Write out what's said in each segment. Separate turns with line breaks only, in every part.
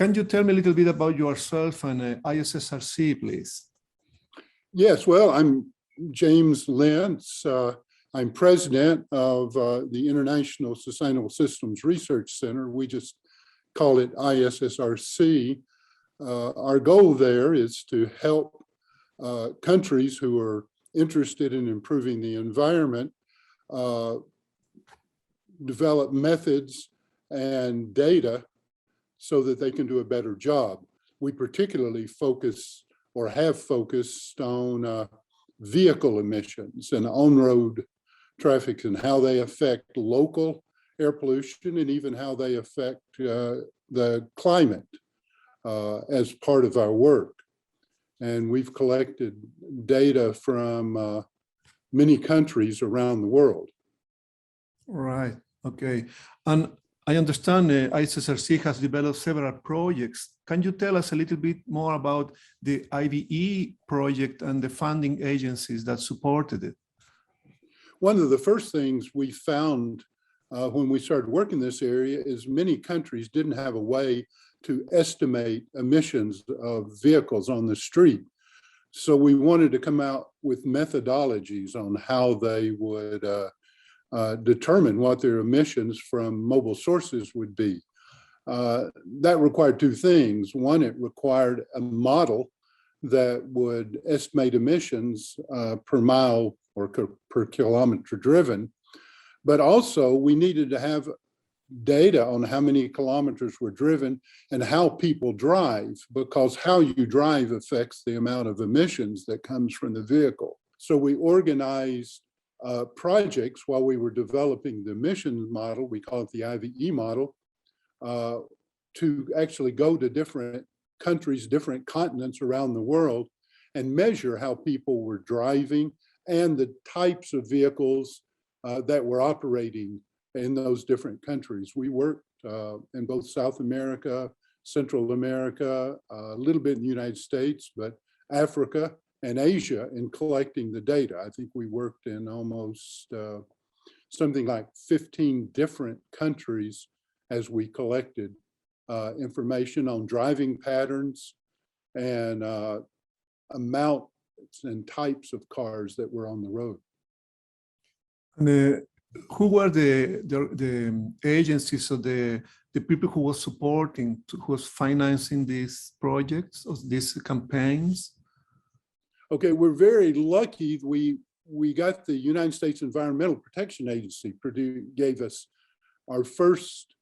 Can you tell me a little bit about yourself and ISSRC, please?
Yes, well, I'm James Lentz. I'm president of the International Sustainable Systems Research Center. We just call it ISSRC. Our goal there is to help countries who are interested in improving the environment develop methods and data so that they can do a better job. We particularly focus or have focused on vehicle emissions and on-road traffic and how they affect local air pollution and even how they affect the climate as part of our work. And we've collected data from many countries around the world.
Right, okay. And I understand ISSRC has developed several projects. Can you tell us a little bit more about the IBE project and the funding agencies that supported it?
One of the first things we found when we started working in this area is many countries didn't have a way to estimate emissions of vehicles on the street. So we wanted to come out with methodologies on how they would determine what their emissions from mobile sources would be. That required two things. One, it required a model that would estimate emissions per mile or per kilometer driven, but also we needed to have data on how many kilometers were driven and how people drive, because how you drive affects the amount of emissions that comes from the vehicle. So we organized projects while we were developing the emissions model, we call it the IBE model, to actually go to different countries, different continents around the world and measure how people were driving and the types of vehicles that were operating in those different countries. We worked in both South America, Central America, a little bit in the United States, but Africa and Asia in collecting the data. I think we worked in almost something like 15 different countries as we collected information on driving patterns and amounts and types of cars that were on the road.
And, who were the agencies or the people who were supporting, who was financing these projects or these campaigns?
Okay, we're very lucky. We got the United States Environmental Protection Agency gave us our first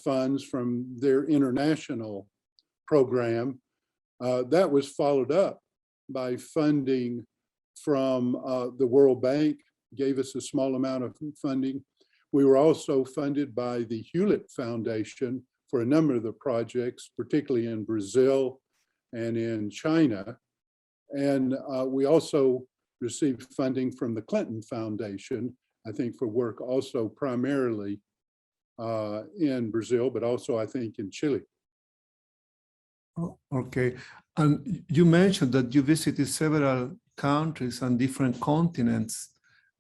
funds from their international program. That was followed up by funding from the World Bank, gave us a small amount of funding. We were also funded by the Hewlett Foundation for a number of the projects, particularly in Brazil and in China. And we also received funding from the Clinton Foundation, I think for work also primarily in Brazil, but also I think in Chile.
Oh, okay. And you mentioned that you visited several countries and different continents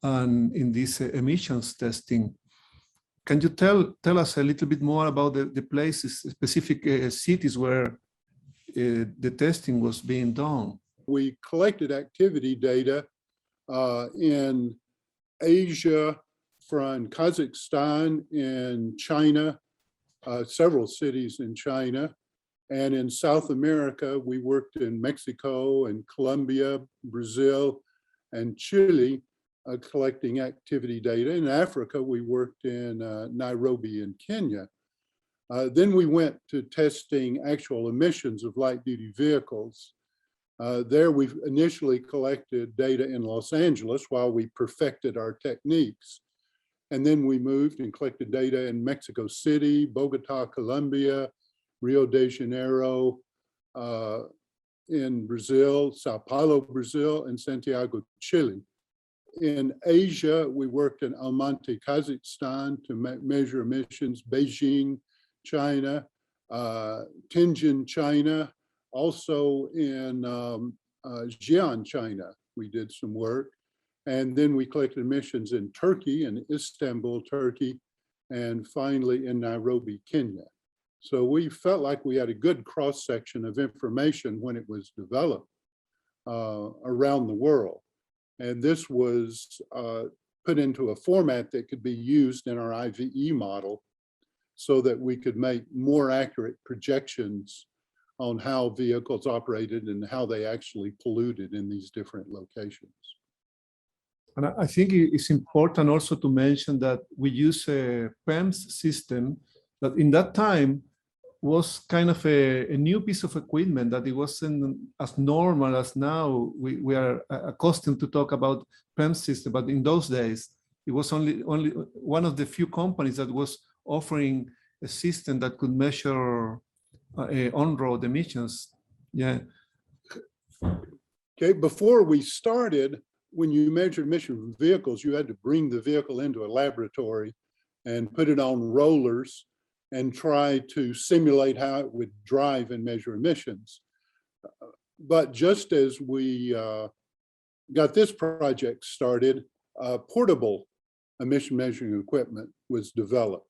and in this emissions testing. Can you tell us a little bit more about the places, specific cities where the testing was being done?
We collected activity data in Asia, from Kazakhstan, in China, several cities in China, and in South America, we worked in Mexico and Colombia, Brazil, and Chile, collecting activity data. In Africa, we worked in Nairobi in Kenya. Then we went to testing actual emissions of light-duty vehicles. There we initially collected data in Los Angeles while we perfected our techniques. And then we moved and collected data in Mexico City, Bogota, Colombia, Rio de Janeiro, in Brazil, Sao Paulo, Brazil, and Santiago, Chile. In Asia, we worked in Almaty, Kazakhstan to measure emissions, Beijing, China, Tianjin, China, also in Xi'an, China, we did some work. And then we collected emissions in Turkey, in Istanbul, Turkey, and finally in Nairobi, Kenya. So we felt like we had a good cross-section of information when it was developed around the world. And this was put into a format that could be used in our IVE model so that we could make more accurate projections on how vehicles operated and how they actually polluted in these different locations.
And I think it's important also to mention that we use a PEMS system that in that time was kind of a new piece of equipment, that it wasn't as normal as now. We are accustomed to talk about PEMS system, but in those days, it was only one of the few companies that was offering a system that could measure on-road emissions. Yeah.
Okay, before we started, when you measured emission from vehicles, you had to bring the vehicle into a laboratory and put it on rollers and try to simulate how it would drive and measure emissions. But just as we got this project started, portable emission measuring equipment was developed.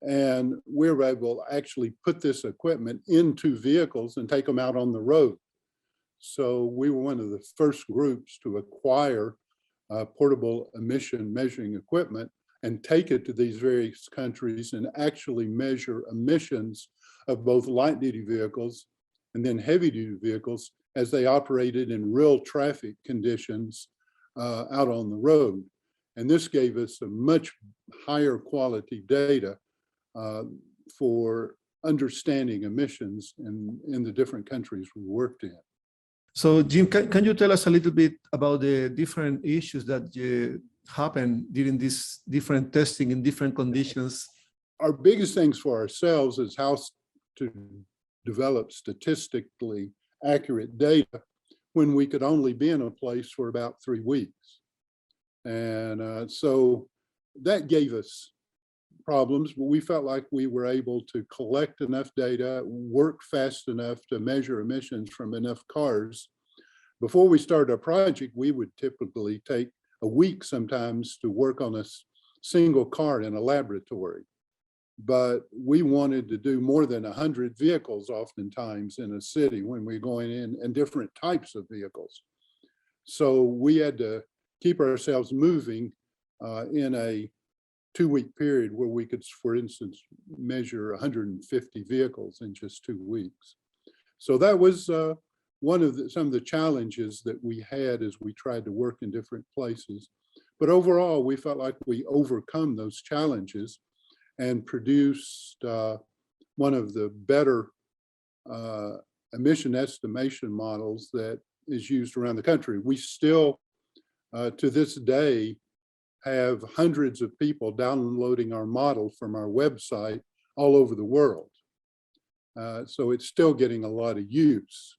And we were able to actually put this equipment into vehicles and take them out on the road. So we were one of the first groups to acquire portable emission measuring equipment and take it to these various countries and actually measure emissions of both light-duty vehicles and then heavy-duty vehicles as they operated in real traffic conditions out on the road. And this gave us a much higher quality data for understanding emissions in the different countries we worked in.
So Jim, can you tell us a little bit about the different issues that happened during this different testing in different conditions?
Our biggest things for ourselves is how to develop statistically accurate data when we could only be in a place for about 3 weeks. And so that gave us problems, but we felt like we were able to collect enough data, work fast enough to measure emissions from enough cars. Before we started our project, we would typically take a week sometimes to work on a single car in a laboratory. But we wanted to do more than 100 vehicles oftentimes in a city when we're going in, and different types of vehicles. So we had to keep ourselves moving in a 2-week period where we could, for instance, measure 150 vehicles in just 2 weeks. So that was one of some of the challenges that we had as we tried to work in different places. But overall, we felt like we overcome those challenges and produced one of the better emission estimation models that is used around the country. We still, to this day, have hundreds of people downloading our model from our website all over the world. So it's still getting a lot of use,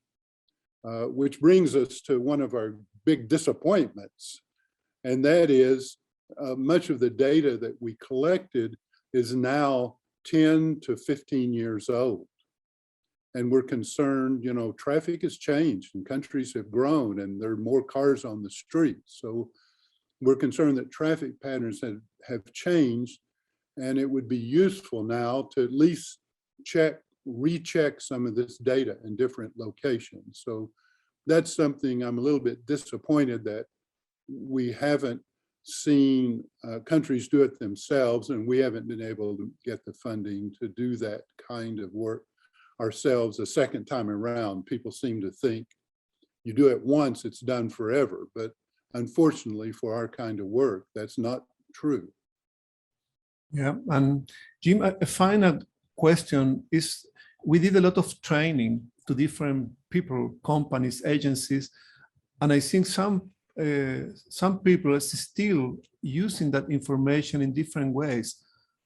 which brings us to one of our big disappointments. And that is much of the data that we collected is now 10 to 15 years old. And we're concerned, you know, traffic has changed and countries have grown and there are more cars on the streets. So we're concerned that traffic patterns have changed, and it would be useful now to at least recheck some of this data in different locations. So that's something I'm a little bit disappointed that we haven't seen countries do it themselves, and we haven't been able to get the funding to do that kind of work ourselves a second time around. People seem to think you do it once, it's done forever, but unfortunately for our kind of work, that's not true.
Yeah, and Jim, a final question is, we did a lot of training to different people, companies, agencies, and I think some people are still using that information in different ways.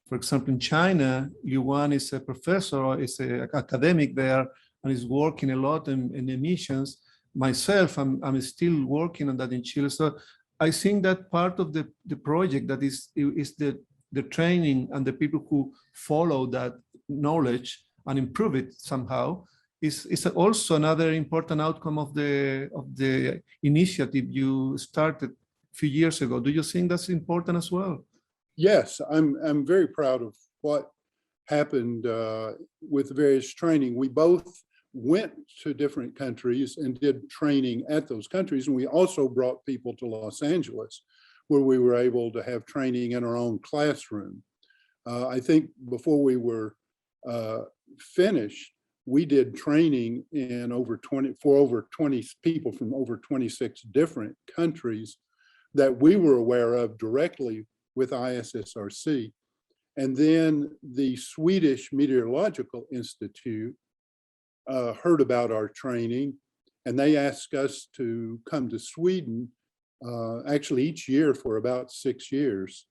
For example, in China, Yuan is a professor, or is an academic there, and is working a lot in emissions. Myself, I'm still working on that in Chile. So I think that part of the project that is the training and the people who follow that knowledge and improve it somehow is also another important outcome of the initiative you started a few years ago. Do you think that's important as well?
Yes, I'm very proud of what happened with various training. We both went to different countries and did training at those countries. And we also brought people to Los Angeles, where we were able to have training in our own classroom. I think before we were finished, we did training in over 20 people from over 26 different countries that we were aware of directly with ISSRC. And then the Swedish Meteorological Institute heard about our training, and they asked us to come to Sweden actually each year for about 6 years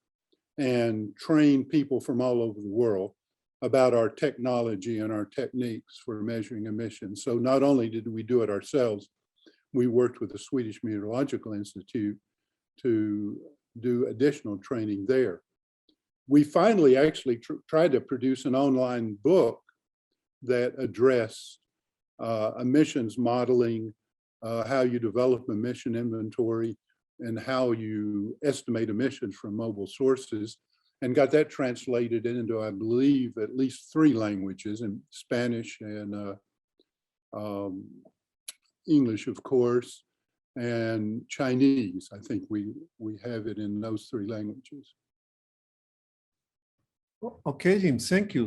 and train people from all over the world about our technology and our techniques for measuring emissions. So not only did we do it ourselves, we worked with the Swedish Meteorological Institute to do additional training there. We finally actually tried to produce an online book that addressed emissions modeling, how you develop emission inventory, and how you estimate emissions from mobile sources, and got that translated into, I believe, at least 3 languages, in Spanish and English, of course, and Chinese. I think we have it in those 3 languages.
Okay, Jim, thank you.